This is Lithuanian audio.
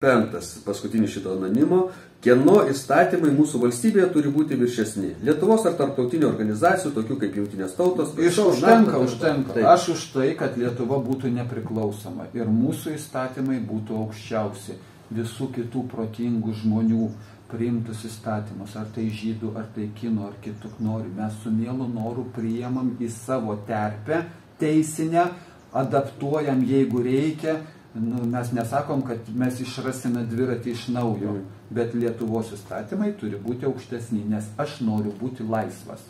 5. Paskutinis šito anonimo. Kieno įstatymai mūsų valstybėje turi būti viršesni? Lietuvos ar tarptautinių organizacijų, tokių kaip Jungtinės tautos? Užtenka. Aš už tai, kad Lietuva būtų nepriklausoma ir mūsų įstatymai būtų aukščiausi visų kitų protingų žmonių priimtus įstatymus, ar tai žydų, ar tai kinų, ar kitų nori. Mes su mielu noru priimam į savo terpę teisinę, adaptuojam, jeigu reikia. Mes nesakom, kad mes išrasime dviratį iš naujo, bet Lietuvos įstatymai turi būti aukštesni, nes aš noriu būti laisvas.